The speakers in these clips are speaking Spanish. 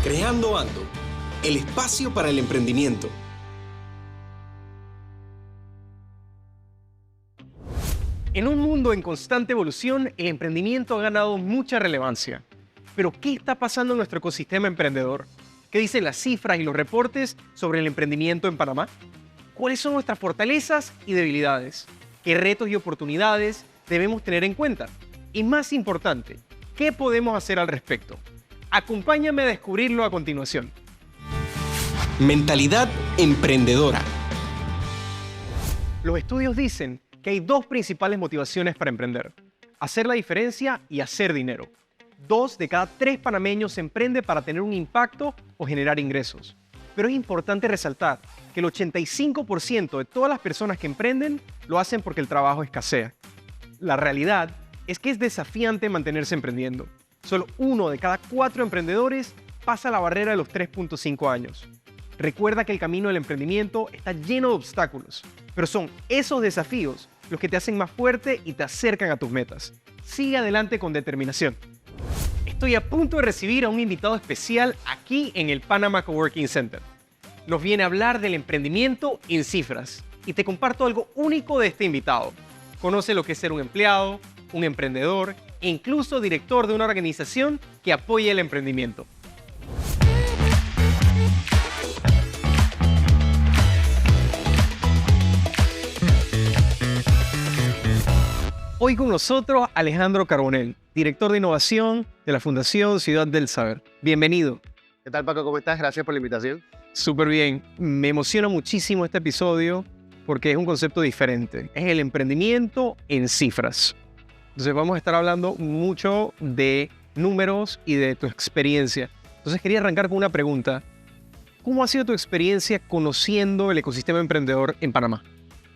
Creando Ando, el espacio para el emprendimiento. En un mundo en constante evolución, el emprendimiento ha ganado mucha relevancia. Pero, ¿qué está pasando en nuestro ecosistema emprendedor? ¿Qué dicen las cifras y los reportes sobre el emprendimiento en Panamá? ¿Cuáles son nuestras fortalezas y debilidades? ¿Qué retos y oportunidades debemos tener en cuenta? Y más importante, ¿qué podemos hacer al respecto? Acompáñame a descubrirlo a continuación. Mentalidad emprendedora. Los estudios dicen que hay dos principales motivaciones para emprender: hacer la diferencia y hacer dinero. 2 de cada 3 panameños emprende para tener un impacto o generar ingresos. Pero es importante resaltar que el 85% de todas las personas que emprenden lo hacen porque el trabajo escasea. La realidad es que es desafiante mantenerse emprendiendo. Solo 1 de cada 4 emprendedores pasa la barrera de los 3.5 años. Recuerda que el camino del emprendimiento está lleno de obstáculos, pero son esos desafíos los que te hacen más fuerte y te acercan a tus metas. Sigue adelante con determinación. Estoy a punto de recibir a un invitado especial aquí en el Panama Coworking Center. Nos viene a hablar del emprendimiento en cifras y te comparto algo único de este invitado. Conoce lo que es ser un empleado, un emprendedor e incluso director de una organización que apoya el emprendimiento. Hoy con nosotros Alejandro Carbonell, director de innovación de la Fundación Ciudad del Saber. Bienvenido. ¿Qué tal, Paco? ¿Cómo estás? Gracias por la invitación. Súper bien. Me emociona muchísimo este episodio porque es un concepto diferente. Es el emprendimiento en cifras. Entonces vamos a estar hablando mucho de números y de tu experiencia. Entonces quería arrancar con una pregunta. ¿Cómo ha sido tu experiencia conociendo el ecosistema emprendedor en Panamá?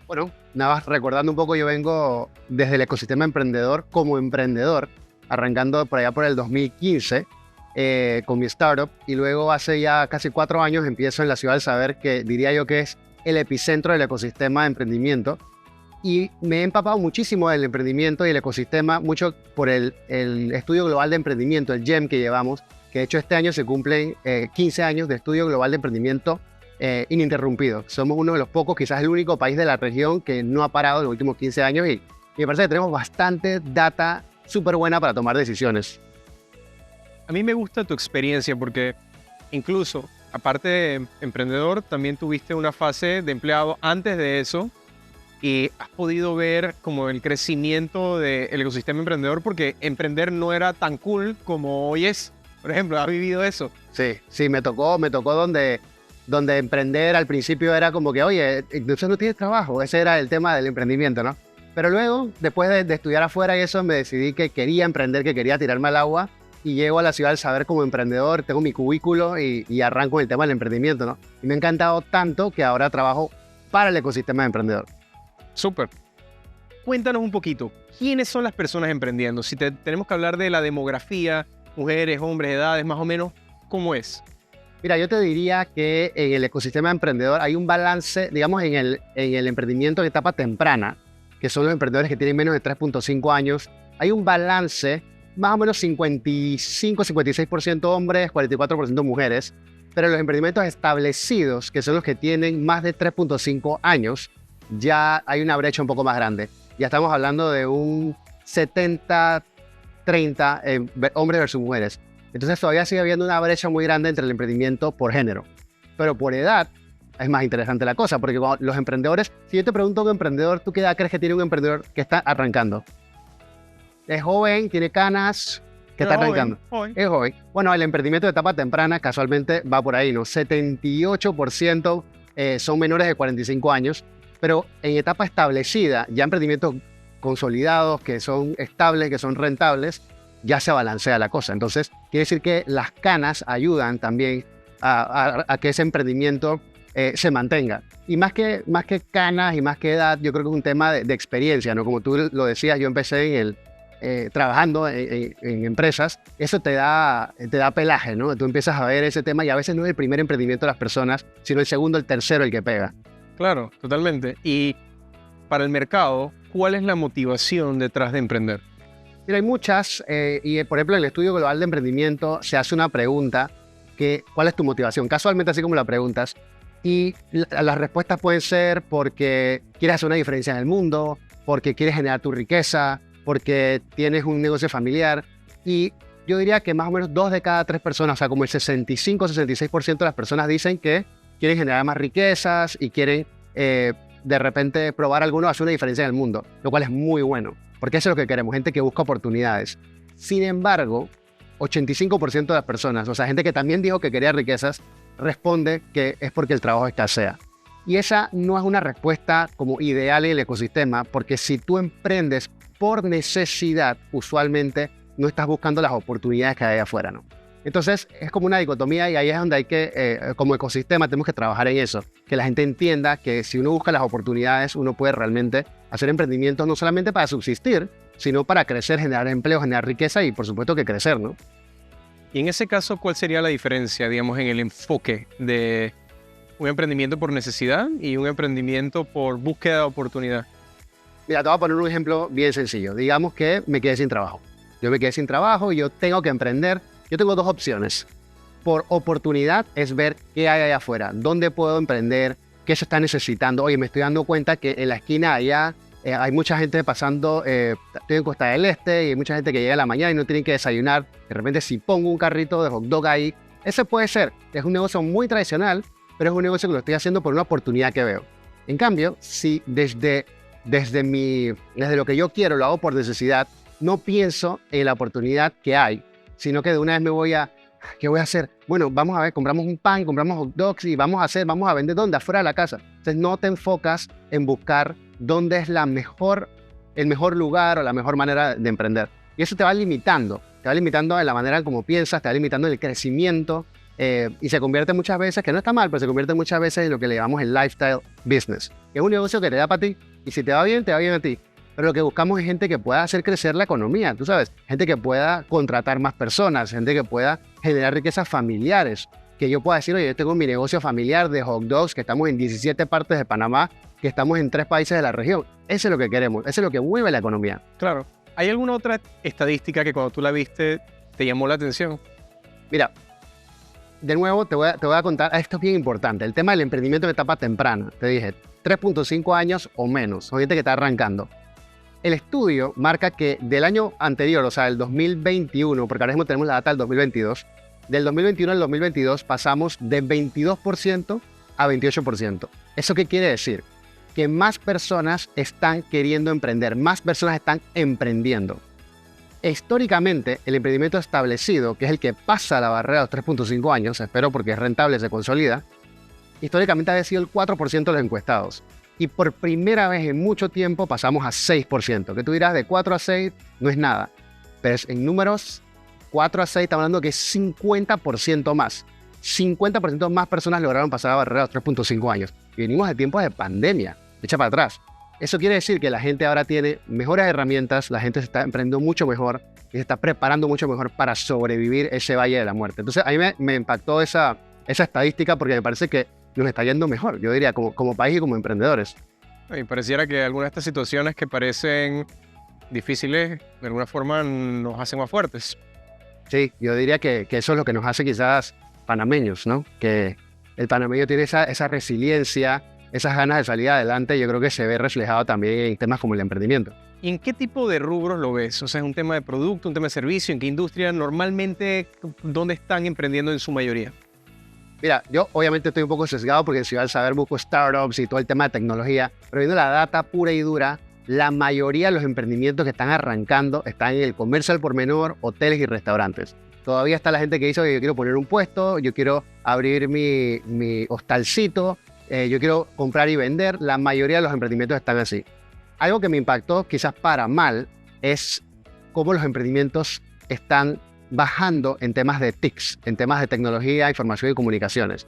Bueno, nada más recordando un poco, yo vengo desde el ecosistema emprendedor como emprendedor, arrancando por allá por el 2015 con mi startup, y luego hace ya casi 4 años empiezo en la Ciudad del Saber, que diría yo que es el epicentro del ecosistema de emprendimiento. Y me he empapado muchísimo del emprendimiento y el ecosistema, mucho por el Estudio Global de Emprendimiento, el GEM que llevamos, que de hecho este año se cumplen 15 años de Estudio Global de Emprendimiento ininterrumpido. Somos uno de los pocos, quizás el único país de la región que no ha parado en los últimos 15 años y me parece que tenemos bastante data súper buena para tomar decisiones. A mí me gusta tu experiencia porque incluso, aparte de emprendedor, también tuviste una fase de empleado antes de eso. Y has podido ver como el crecimiento del ecosistema emprendedor porque emprender no era tan cool como hoy es. Por ejemplo, ¿has vivido eso? Sí, me tocó donde emprender al principio era como que, oye, entonces no tienes trabajo. Ese era el tema del emprendimiento, ¿no? Pero luego, después de estudiar afuera y eso, me decidí que quería emprender, que quería tirarme al agua y llego a la Ciudad del Saber como emprendedor, tengo mi cubículo y arranco el tema del emprendimiento, ¿no? Y me ha encantado tanto que ahora trabajo para el ecosistema de emprendedor. Súper. Cuéntanos un poquito, ¿quiénes son las personas emprendiendo? Si tenemos que hablar de la demografía, mujeres, hombres, edades, más o menos, ¿cómo es? Mira, yo te diría que en el ecosistema emprendedor hay un balance, digamos, en el emprendimiento en etapa temprana, que son los emprendedores que tienen menos de 3.5 años, hay un balance más o menos 55-56% hombres, 44% mujeres, pero los emprendimientos establecidos, que son los que tienen más de 3.5 años, ya hay una brecha un poco más grande. Ya estamos hablando de un 70-30 hombres versus mujeres. Entonces todavía sigue habiendo una brecha muy grande entre el emprendimiento por género. Pero por edad es más interesante la cosa, porque cuando los emprendedores, si yo te pregunto a un emprendedor, ¿tú qué edad crees que tiene un emprendedor que está arrancando? ¿Es joven? ¿Tiene canas? ¿Qué está arrancando? Joven. Es joven. Bueno, el emprendimiento de etapa temprana casualmente va por ahí, ¿no? 78% son menores de 45 años. Pero en etapa establecida, ya emprendimientos consolidados, que son estables, que son rentables, ya se balancea la cosa. Entonces, quiere decir que las canas ayudan también a que ese emprendimiento se mantenga. Y más que canas y más que edad, yo creo que es un tema de experiencia, ¿no? Como tú lo decías, yo empecé trabajando en empresas, eso te da pelaje, ¿no? Tú empiezas a ver ese tema y a veces no es el primer emprendimiento de las personas, sino el segundo, el tercero el que pega. Claro, totalmente. Y para el mercado, ¿cuál es la motivación detrás de emprender? Mira, hay muchas, y por ejemplo en el Estudio Global de Emprendimiento se hace una pregunta ¿cuál es tu motivación? Casualmente, así como la preguntas. Y las respuestas pueden ser porque quieres hacer una diferencia en el mundo, porque quieres generar tu riqueza, porque tienes un negocio familiar. Y yo diría que más o menos 2 de cada 3 personas, o sea, como el 65-66% de las personas dicen que quieren generar más riquezas y quieren de repente probar alguno, hacer una diferencia en el mundo, lo cual es muy bueno, porque eso es lo que queremos, gente que busca oportunidades. Sin embargo, 85% de las personas, o sea, gente que también dijo que quería riquezas, responde que es porque el trabajo escasea. Y esa no es una respuesta como ideal en el ecosistema, porque si tú emprendes por necesidad, usualmente no estás buscando las oportunidades que hay afuera, ¿no? Entonces es como una dicotomía y ahí es donde hay que, como ecosistema, tenemos que trabajar en eso, que la gente entienda que si uno busca las oportunidades, uno puede realmente hacer emprendimientos no solamente para subsistir, sino para crecer, generar empleo, generar riqueza y por supuesto que crecer, ¿no? Y en ese caso, ¿cuál sería la diferencia, digamos, en el enfoque de un emprendimiento por necesidad y un emprendimiento por búsqueda de oportunidad? Mira, te voy a poner un ejemplo bien sencillo. Digamos que me quedé sin trabajo. Yo me quedé sin trabajo y yo tengo que emprender. Yo tengo 2 opciones. Por oportunidad es ver qué hay allá afuera, dónde puedo emprender, qué se está necesitando. Oye, me estoy dando cuenta que en la esquina allá hay mucha gente pasando, estoy en Costa del Este y hay mucha gente que llega a la mañana y no tienen que desayunar. De repente si pongo un carrito de hot dog ahí, ese puede ser. Es un negocio muy tradicional, pero es un negocio que lo estoy haciendo por una oportunidad que veo. En cambio, si desde lo que yo quiero lo hago por necesidad, no pienso en la oportunidad que hay, sino que de una vez me voy a, ¿qué voy a hacer? Bueno, vamos a ver, compramos un pan, compramos hot dogs y vamos a vender ¿dónde? Afuera de la casa. Entonces no te enfocas en buscar dónde es el mejor lugar o la mejor manera de emprender. Y eso te va limitando en la manera en cómo piensas, te va limitando en el crecimiento y se convierte muchas veces, que no está mal, pero se convierte muchas veces en lo que le llamamos el lifestyle business. Es un negocio que te da para ti y si te va bien a ti. Pero lo que buscamos es gente que pueda hacer crecer la economía, tú sabes, gente que pueda contratar más personas, gente que pueda generar riquezas familiares, que yo pueda decir, oye, yo tengo mi negocio familiar de hot dogs, que estamos en 17 partes de Panamá, que estamos en 3 países de la región. Eso es lo que queremos, eso es lo que mueve la economía. Claro. ¿Hay alguna otra estadística que cuando tú la viste te llamó la atención? Mira, de nuevo te voy a contar, esto es bien importante, el tema del emprendimiento en etapa temprana. Te dije, 3.5 años o menos, son gente que está arrancando. El estudio marca que del año anterior, o sea, el 2021, porque ahora mismo tenemos la data del 2022, del 2021 al 2022 pasamos de 22% a 28%. ¿Eso qué quiere decir? Que más personas están queriendo emprender, más personas están emprendiendo. Históricamente, el emprendimiento establecido, que es el que pasa la barrera de los 3.5 años, espero porque es rentable, se consolida, históricamente había sido el 4% de los encuestados. Y por primera vez en mucho tiempo pasamos a 6%. Que tú dirás, de 4 a 6 no es nada. Pero en números, 4 a 6 estamos hablando que es 50% más. 50% más personas lograron pasar la barrera de los 3.5 años. Y venimos de tiempos de pandemia, echa para atrás. Eso quiere decir que la gente ahora tiene mejores herramientas, la gente se está emprendiendo mucho mejor y se está preparando mucho mejor para sobrevivir ese valle de la muerte. Entonces a mí me impactó esa estadística porque me parece que nos está yendo mejor, yo diría, como país y como emprendedores. Y pareciera que algunas de estas situaciones que parecen difíciles, de alguna forma nos hacen más fuertes. Sí, yo diría que eso es lo que nos hace quizás panameños, ¿no? Que el panameño tiene esa resiliencia, esas ganas de salir adelante, yo creo que se ve reflejado también en temas como el emprendimiento. ¿Y en qué tipo de rubros lo ves? O sea, ¿es un tema de producto, un tema de servicio? ¿En qué industria normalmente, dónde están emprendiendo en su mayoría? Mira, yo obviamente estoy un poco sesgado porque en Ciudad del Saber busco startups y todo el tema de tecnología, pero viendo la data pura y dura, la mayoría de los emprendimientos que están arrancando están en el comercio al por menor, hoteles y restaurantes. Todavía está la gente que dice, oye, yo quiero poner un puesto, yo quiero abrir mi hostalcito, yo quiero comprar y vender. La mayoría de los emprendimientos están así. Algo que me impactó, quizás para mal, es cómo los emprendimientos están bajando en temas de TICs, en temas de tecnología, información y comunicaciones.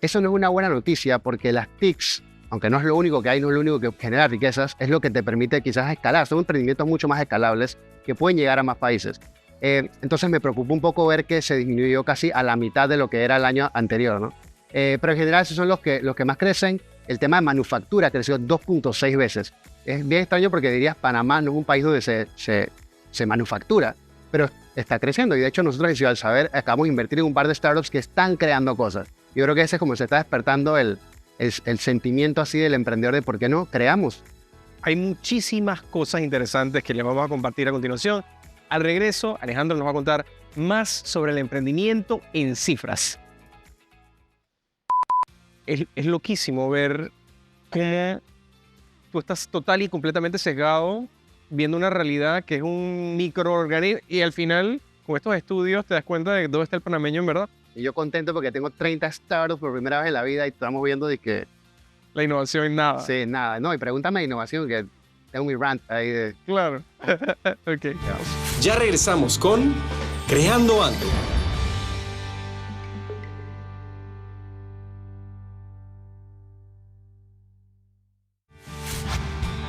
Eso no es una buena noticia porque las TICs, aunque no es lo único que hay, no es lo único que genera riquezas, es lo que te permite quizás escalar. Son emprendimientos mucho más escalables que pueden llegar a más países. Entonces me preocupó un poco ver que se disminuyó casi a la mitad de lo que era el año anterior, ¿no? Pero en general esos son los que más crecen. El tema de manufactura creció 2.6 veces. Es bien extraño porque dirías Panamá no es un país donde se manufactura, pero está creciendo. Y de hecho nosotros en Ciudad del Saber acabamos de invertir en un par de startups que están creando cosas. Yo creo que ese es como se está despertando el sentimiento así del emprendedor de por qué no creamos. Hay muchísimas cosas interesantes que les vamos a compartir a continuación. Al regreso, Alejandro nos va a contar más sobre el emprendimiento en cifras. Es loquísimo ver cómo tú estás total y completamente sesgado viendo una realidad que es un microorganismo y al final, con estos estudios, te das cuenta de dónde está el panameño en verdad. Y yo contento porque tengo 30 startups por primera vez en la vida y estamos viendo de que... La innovación en nada. Sí, nada. No, y pregúntame de innovación, que tengo mi rant ahí de... Claro. Ok, vamos. Ya regresamos con Creando Ando.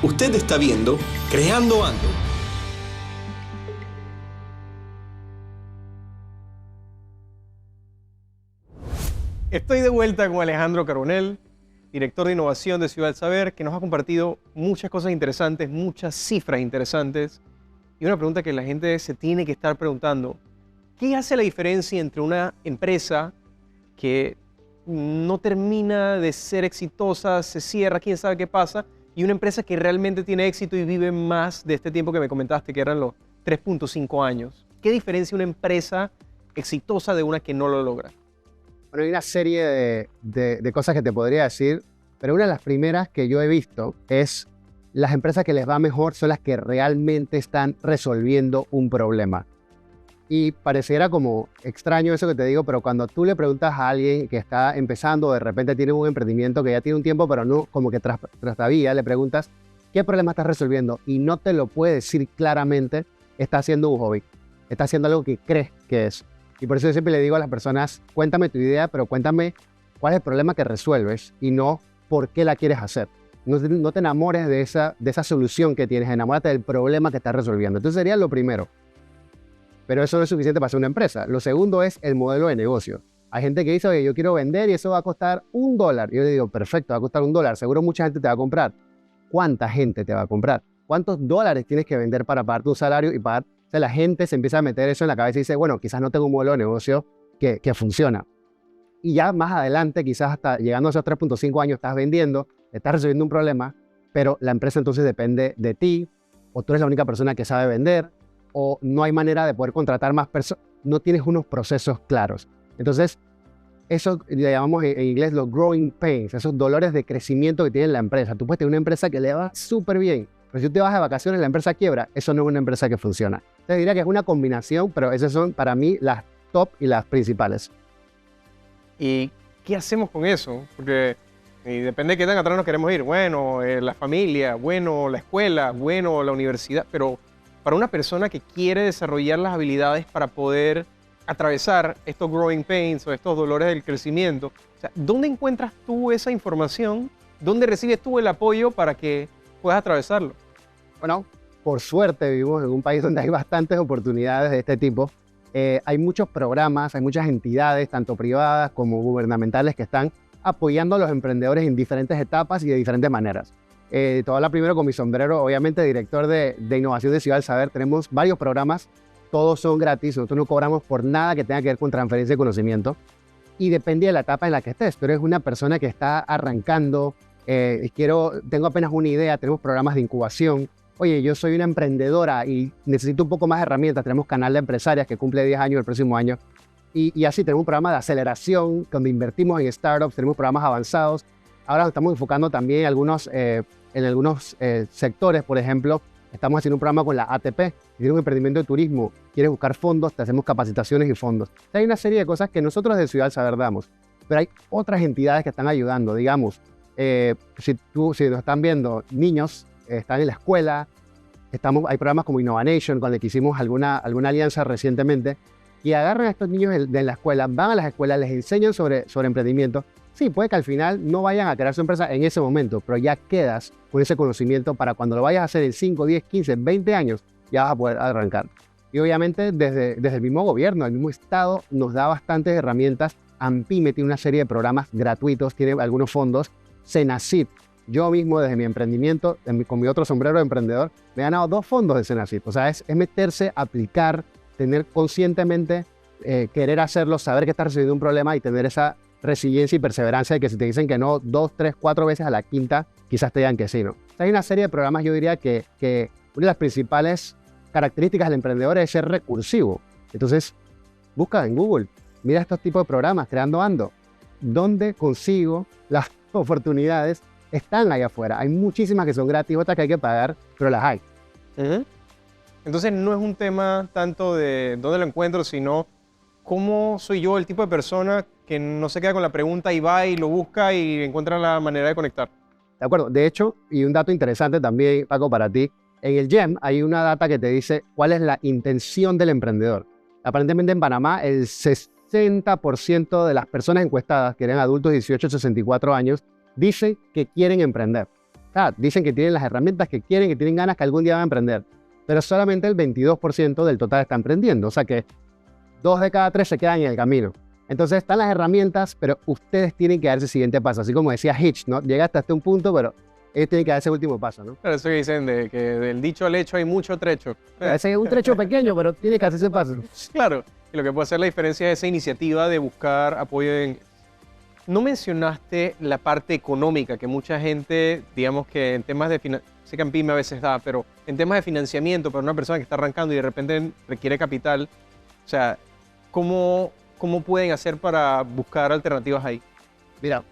Usted está viendo Creando Ando. Estoy de vuelta con Alejandro Carbonell, director de innovación de Ciudad del Saber, que nos ha compartido muchas cosas interesantes, muchas cifras interesantes. Y una pregunta que la gente se tiene que estar preguntando: ¿qué hace la diferencia entre una empresa que no termina de ser exitosa, se cierra, quién sabe qué pasa, y una empresa que realmente tiene éxito y vive más de este tiempo que me comentaste, que eran los 3.5 años? ¿Qué diferencia una empresa exitosa de una que no lo logra? Bueno, hay una serie de cosas que te podría decir, pero una de las primeras que yo he visto es las empresas que les va mejor son las que realmente están resolviendo un problema. Y pareciera como extraño eso que te digo, pero cuando tú le preguntas a alguien que está empezando, de repente tiene un emprendimiento que ya tiene un tiempo, pero no como que tras la vía, le preguntas qué problema estás resolviendo y no te lo puede decir claramente, está haciendo un hobby, está haciendo algo que crees que es. Y por eso yo siempre le digo a las personas, cuéntame tu idea, pero cuéntame cuál es el problema que resuelves y no por qué la quieres hacer. No te enamores de esa solución que tienes, enamórate del problema que estás resolviendo. Entonces sería lo primero. Pero eso no es suficiente para ser una empresa. Lo segundo es el modelo de negocio. Hay gente que dice, oye, yo quiero vender y eso va a costar $1. Y yo le digo, perfecto, va a costar $1. Seguro mucha gente te va a comprar. ¿Cuánta gente te va a comprar? ¿Cuántos dólares tienes que vender para pagar tu salario y pagar? O sea, la gente se empieza a meter eso en la cabeza y dice, bueno, quizás no tengo un modelo de negocio que funciona. Y ya más adelante, quizás hasta llegando a esos 3.5 años, estás vendiendo, estás resolviendo un problema, pero la empresa entonces depende de ti, o tú eres la única persona que sabe vender, o no hay manera de poder contratar más personas, no tienes unos procesos claros. Entonces, eso le llamamos en inglés los growing pains, esos dolores de crecimiento que tiene la empresa. Tú puedes tener una empresa que le va súper bien, pero si tú te vas de vacaciones, la empresa quiebra, eso no es una empresa que funciona. Entonces diría que es una combinación, pero esas son para mí las top y las principales. ¿Y qué hacemos con eso? Porque depende de qué tan atrás nos queremos ir. Bueno, la familia, bueno, la escuela, bueno, la universidad, pero para una persona que quiere desarrollar las habilidades para poder atravesar estos growing pains o estos dolores del crecimiento, o sea, ¿dónde encuentras tú esa información? ¿Dónde recibes tú el apoyo para que puedas atravesarlo? Bueno, por suerte vivimos en un país donde hay bastantes oportunidades de este tipo. Hay muchos programas, hay muchas entidades, tanto privadas como gubernamentales, que están apoyando a los emprendedores en diferentes etapas y de diferentes maneras. Te voy a hablar primero con mi sombrero, obviamente director de innovación de Ciudad del Saber. Tenemos varios programas, todos son gratis, nosotros no cobramos por nada que tenga que ver con transferencia de conocimiento y depende de la etapa en la que estés. Tú eres una persona que está arrancando, tengo apenas una idea, tenemos programas de incubación. Oye, yo soy una emprendedora y necesito un poco más de herramientas. Tenemos canal de empresarias que cumple 10 años el próximo año. Y así tenemos un programa de aceleración donde invertimos en startups, tenemos programas avanzados. Ahora nos estamos enfocando también en algunos sectores, por ejemplo, estamos haciendo un programa con la ATP, que tiene un emprendimiento de turismo, quieres buscar fondos, te hacemos capacitaciones y fondos. O sea, hay una serie de cosas que nosotros de Ciudad del Saber damos, pero hay otras entidades que están ayudando. Digamos, si nos están viendo niños, están en la escuela, hay programas como Innovation, con el que hicimos alguna alianza recientemente, y agarran a estos niños de la escuela, van a las escuelas, les enseñan sobre emprendimiento. Sí, puede que al final no vayan a crear su empresa en ese momento, pero ya quedas con ese conocimiento para cuando lo vayas a hacer en 5, 10, 15, 20 años, ya vas a poder arrancar. Y obviamente desde el mismo gobierno, el mismo Estado, nos da bastantes herramientas. AMPYME tiene una serie de programas gratuitos, tiene algunos fondos. Cenacit, yo mismo desde mi emprendimiento, con mi otro sombrero de emprendedor, me he ganado 2 fondos de Cenacit. O sea, es meterse, aplicar tener conscientemente, querer hacerlo, saber que estás resolviendo un problema y tener esa resiliencia y perseverancia de que si te dicen que no 2, 3, 4 veces, a la quinta quizás te digan que sí, ¿no? O sea, hay una serie de programas, yo diría que una de las principales características del emprendedor es ser recursivo. Entonces, busca en Google, mira estos tipos de programas, Creando Ando. ¿Dónde consigo las oportunidades? Están allá afuera. Hay muchísimas que son gratis, otras que hay que pagar, pero las hay. Entonces no es un tema tanto de dónde lo encuentro, sino cómo soy yo, el tipo de persona que no se queda con la pregunta y va y lo busca y encuentra la manera de conectar. De acuerdo. De hecho, y un dato interesante también, Paco, para ti, en el GEM hay una data que te dice cuál es la intención del emprendedor. Aparentemente en Panamá el 60% de las personas encuestadas, que eran adultos de 18 a 64 años, dicen que quieren emprender. O sea, dicen que tienen las herramientas que quieren, que tienen ganas, que algún día van a emprender. Pero solamente el 22% del total está emprendiendo. O sea que 2 de cada 3 se quedan en el camino. Entonces están las herramientas, pero ustedes tienen que dar ese siguiente paso. Así como decía Hitch, ¿no? Llegaste hasta un punto, pero ellos tienen que dar ese último paso, ¿no? Claro, eso que dicen de que del dicho al hecho hay mucho trecho. Ese es un trecho pequeño, pero tiene que hacer ese paso. Claro, y lo que puede hacer la diferencia es esa iniciativa de buscar apoyo en... No mencionaste la parte económica, que mucha gente, digamos que en temas de sé que en PYME a veces da, pero en temas de financiamiento para una persona que está arrancando y de repente requiere capital, o sea, ¿cómo pueden hacer para buscar alternativas ahí? Mira,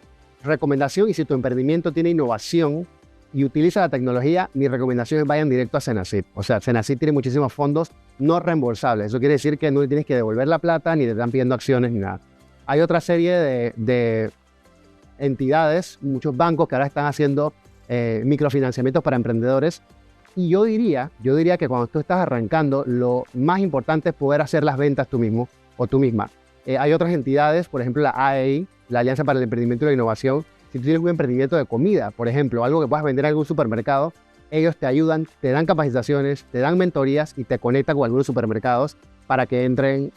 recomendación, y si tu emprendimiento tiene innovación y utiliza la tecnología, mi recomendación es vayan directo a Cenacit. O sea, Cenacit tiene muchísimos fondos no reembolsables. Eso quiere decir que no le tienes que devolver la plata, ni te están pidiendo acciones, ni nada. Hay otra serie de entidades, muchos bancos que ahora están haciendo microfinanciamientos para emprendedores. Y yo diría que cuando tú estás arrancando, lo más importante es poder hacer las ventas tú mismo o tú misma. Hay otras entidades, por ejemplo la AEI, la Alianza para el Emprendimiento y la Innovación. Si tú tienes un emprendimiento de comida, por ejemplo, algo que puedas vender en algún supermercado, ellos te ayudan, te dan capacitaciones, te dan mentorías y te conectan con algunos supermercados para que entren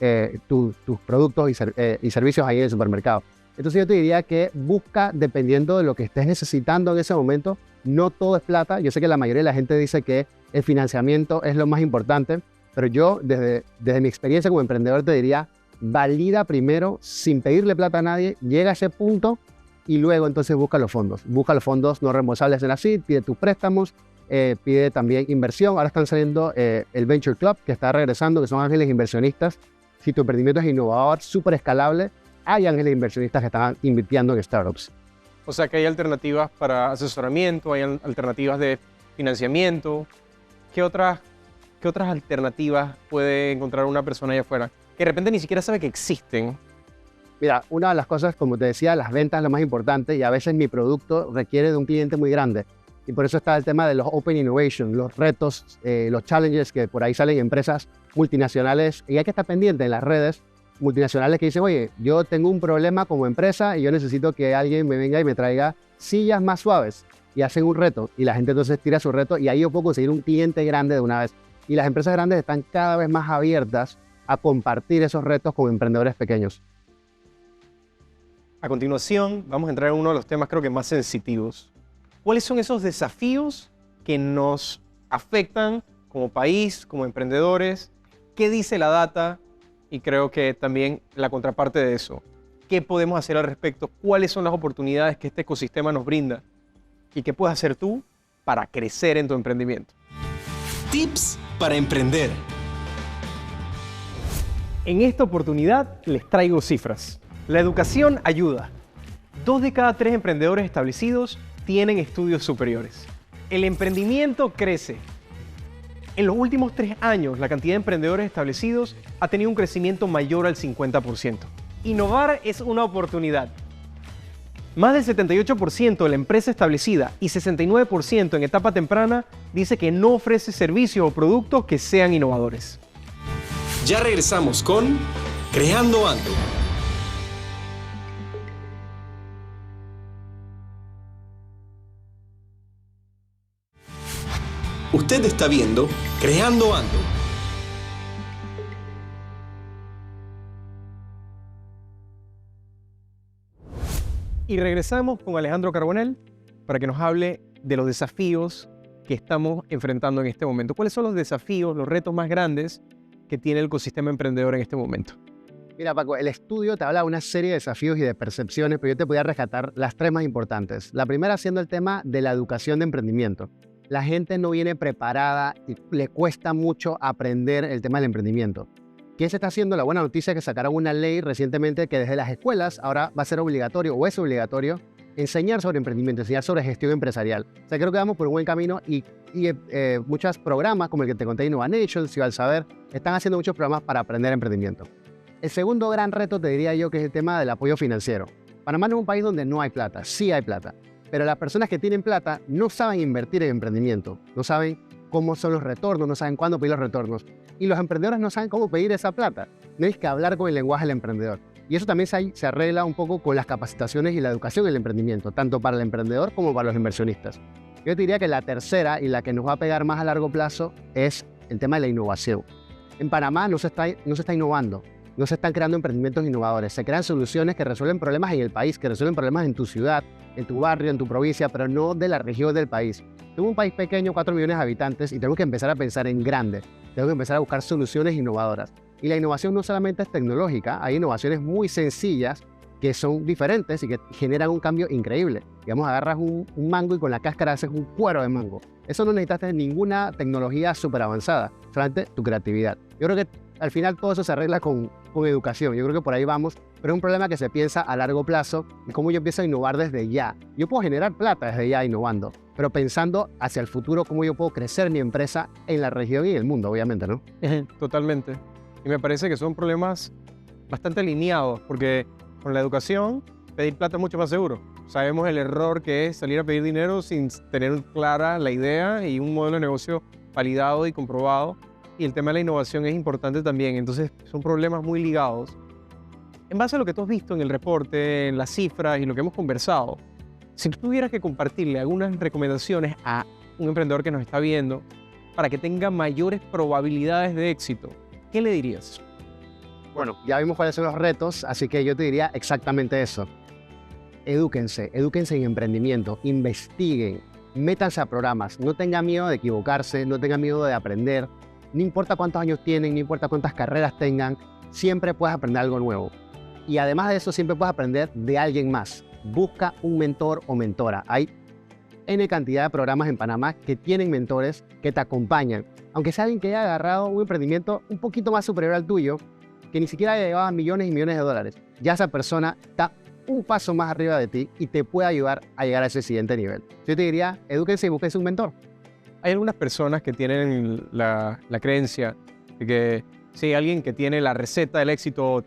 tus productos y servicios ahí en el supermercado. Entonces yo te diría que busca, dependiendo de lo que estés necesitando en ese momento, no todo es plata. Yo sé que la mayoría de la gente dice que el financiamiento es lo más importante, pero yo desde mi experiencia como emprendedor te diría, valida primero sin pedirle plata a nadie, llega a ese punto y luego entonces busca los fondos. Busca los fondos no reembolsables en la CID, pide tus préstamos, pide también inversión. Ahora están saliendo el Venture Club, que está regresando, que son ángeles inversionistas. Si tu emprendimiento es innovador, súper escalable, hay ángeles inversionistas que están invirtiendo en startups. O sea que hay alternativas para asesoramiento, hay alternativas de financiamiento. ¿Qué otras alternativas puede encontrar una persona allá afuera que de repente ni siquiera sabe que existen? Mira, una de las cosas, como te decía, las ventas es lo más importante y a veces mi producto requiere de un cliente muy grande. Y por eso está el tema de los Open Innovation, los retos, los challenges que por ahí salen empresas multinacionales. Y hay que estar pendiente en las redes multinacionales que dicen, oye, yo tengo un problema como empresa y yo necesito que alguien me venga y me traiga sillas más suaves. Y hacen un reto y la gente entonces tira su reto y ahí yo puedo conseguir un cliente grande de una vez. Y las empresas grandes están cada vez más abiertas a compartir esos retos con emprendedores pequeños. A continuación, vamos a entrar en uno de los temas creo que más sensitivos. ¿Cuáles son esos desafíos que nos afectan como país, como emprendedores? ¿Qué dice la data? Y creo que también la contraparte de eso. ¿Qué podemos hacer al respecto? ¿Cuáles son las oportunidades que este ecosistema nos brinda? ¿Y qué puedes hacer tú para crecer en tu emprendimiento? Tips para emprender. En esta oportunidad les traigo cifras. La educación ayuda. 2 de cada 3 emprendedores establecidos tienen estudios superiores. El emprendimiento crece. En los últimos 3 años, la cantidad de emprendedores establecidos ha tenido un crecimiento mayor al 50%. Innovar es una oportunidad. Más del 78% de la empresa establecida y 69% en etapa temprana dice que no ofrece servicios o productos que sean innovadores. Ya regresamos con Creando Ando. Usted está viendo Creando Ando. Y regresamos con Alejandro Carbonell para que nos hable de los desafíos que estamos enfrentando en este momento. ¿Cuáles son los desafíos, los retos más grandes que tiene el ecosistema emprendedor en este momento? Mira, Paco, el estudio te habla de una serie de desafíos y de percepciones, pero yo te podría rescatar las tres más importantes. La primera siendo el tema de la educación de emprendimiento. La gente no viene preparada y le cuesta mucho aprender el tema del emprendimiento. ¿Qué se está haciendo? La buena noticia es que sacaron una ley recientemente que desde las escuelas ahora va a ser obligatorio o es obligatorio enseñar sobre emprendimiento, enseñar sobre gestión empresarial. O sea, creo que vamos por un buen camino y muchos programas como el que te conté, Innovation, Ciudad del Saber, están haciendo muchos programas para aprender emprendimiento. El segundo gran reto te diría yo que es el tema del apoyo financiero. Panamá no es un país donde no hay plata, sí hay plata, pero las personas que tienen plata no saben invertir en emprendimiento, no saben cómo son los retornos, no saben cuándo pedir los retornos. Y los emprendedores no saben cómo pedir esa plata. Tienes que hablar con el lenguaje del emprendedor. Y eso también se arregla un poco con las capacitaciones y la educación en el emprendimiento, tanto para el emprendedor como para los inversionistas. Yo te diría que la tercera y la que nos va a pegar más a largo plazo es el tema de la innovación. En Panamá no se está innovando. No se están creando emprendimientos innovadores, se crean soluciones que resuelven problemas en el país, que resuelven problemas en tu ciudad, en tu barrio, en tu provincia, pero no de la región del país. Tengo un país pequeño, 4 millones de habitantes, y tengo que empezar a pensar en grande. Tengo que empezar a buscar soluciones innovadoras. Y la innovación no solamente es tecnológica, hay innovaciones muy sencillas que son diferentes y que generan un cambio increíble. Digamos, agarras un mango y con la cáscara haces un cuero de mango. Eso no necesitas ninguna tecnología súper avanzada, solamente tu creatividad. Yo creo que al final todo eso se arregla con educación. Yo creo que por ahí vamos, pero es un problema que se piensa a largo plazo y cómo yo empiezo a innovar desde ya. Yo puedo generar plata desde ya innovando, pero pensando hacia el futuro, cómo yo puedo crecer mi empresa en la región y en el mundo, obviamente, ¿no? Totalmente. Y me parece que son problemas bastante alineados, porque con la educación, pedir plata es mucho más seguro. Sabemos el error que es salir a pedir dinero sin tener clara la idea y un modelo de negocio validado y comprobado. Y el tema de la innovación es importante también. Entonces, son problemas muy ligados. En base a lo que tú has visto en el reporte, en las cifras y lo que hemos conversado, si tú tuvieras que compartirle algunas recomendaciones a un emprendedor que nos está viendo para que tenga mayores probabilidades de éxito, ¿qué le dirías? Bueno, ya vimos cuáles son los retos, así que yo te diría exactamente eso. Edúquense en emprendimiento, investiguen, métanse a programas, no tengan miedo de equivocarse, no tengan miedo de aprender. No importa cuántos años tienen, no importa cuántas carreras tengan, siempre puedes aprender algo nuevo. Y además de eso, siempre puedes aprender de alguien más. Busca un mentor o mentora. Hay N cantidad de programas en Panamá que tienen mentores que te acompañan. Aunque sea alguien que haya agarrado un emprendimiento un poquito más superior al tuyo, que ni siquiera haya llevado millones y millones de dólares, ya esa persona está un paso más arriba de ti y te puede ayudar a llegar a ese siguiente nivel. Yo te diría, edúquense y búsquense un mentor. Hay algunas personas que tienen la creencia de que si alguien que tiene la receta del éxito,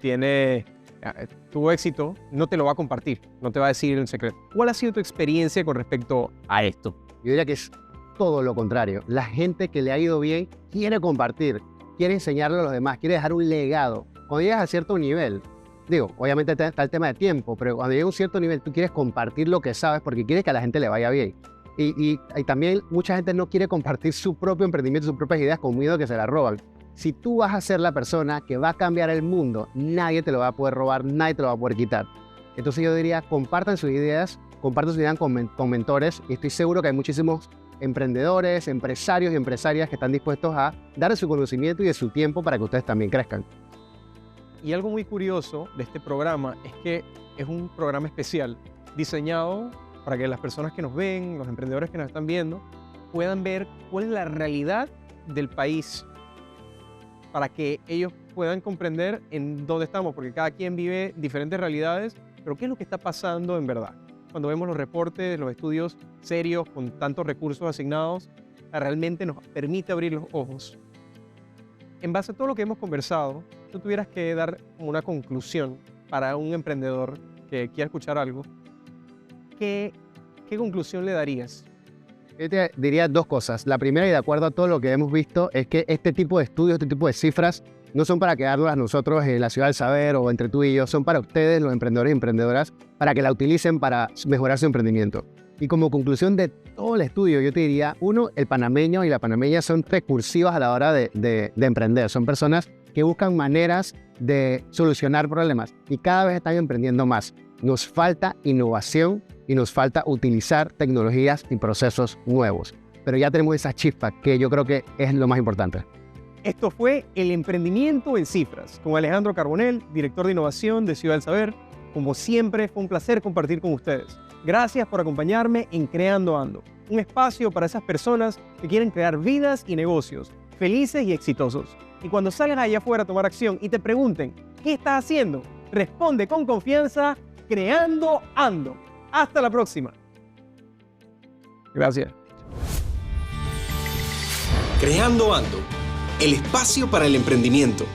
tuvo éxito, no te lo va a compartir, no te va a decir el secreto. ¿Cuál ha sido tu experiencia con respecto a esto? Yo diría que es todo lo contrario. La gente que le ha ido bien quiere compartir, quiere enseñarle a los demás, quiere dejar un legado. Cuando llegas a cierto nivel, obviamente está el tema de tiempo, pero cuando llegas a un cierto nivel, tú quieres compartir lo que sabes porque quieres que a la gente le vaya bien. Y también mucha gente no quiere compartir su propio emprendimiento, sus propias ideas con miedo que se las roban. Si tú vas a ser la persona que va a cambiar el mundo, nadie te lo va a poder robar, nadie te lo va a poder quitar. Entonces yo diría, compartan sus ideas con mentores y estoy seguro que hay muchísimos emprendedores, empresarios y empresarias que están dispuestos a dar su conocimiento y de su tiempo para que ustedes también crezcan. Y algo muy curioso de este programa es que es un programa especial diseñado para que las personas que nos ven, los emprendedores que nos están viendo, puedan ver cuál es la realidad del país para que ellos puedan comprender en dónde estamos, porque cada quien vive diferentes realidades, pero qué es lo que está pasando en verdad. Cuando vemos los reportes, los estudios serios con tantos recursos asignados, realmente nos permite abrir los ojos. En base a todo lo que hemos conversado, tú tuvieras que dar una conclusión para un emprendedor que quiera escuchar algo, ¿qué conclusión le darías? Yo te diría dos cosas. La primera, y de acuerdo a todo lo que hemos visto, es que este tipo de estudios, este tipo de cifras, no son para quedarlas nosotros en la Ciudad del Saber o entre tú y yo, son para ustedes, los emprendedores y emprendedoras, para que la utilicen para mejorar su emprendimiento. Y como conclusión de todo el estudio, yo te diría, uno, el panameño y la panameña son recursivas a la hora de emprender. Son personas que buscan maneras de solucionar problemas y cada vez están emprendiendo más. Nos falta innovación y nos falta utilizar tecnologías y procesos nuevos. Pero ya tenemos esa chispa que yo creo que es lo más importante. Esto fue El Emprendimiento en Cifras, con Alejandro Carbonell, director de innovación de Ciudad del Saber. Como siempre, fue un placer compartir con ustedes. Gracias por acompañarme en Creando Ando, un espacio para esas personas que quieren crear vidas y negocios felices y exitosos. Y cuando salgas allá afuera a tomar acción y te pregunten, ¿qué estás haciendo? Responde con confianza, Creando Ando. Hasta la próxima. Gracias. Creando Ando, el espacio para el emprendimiento.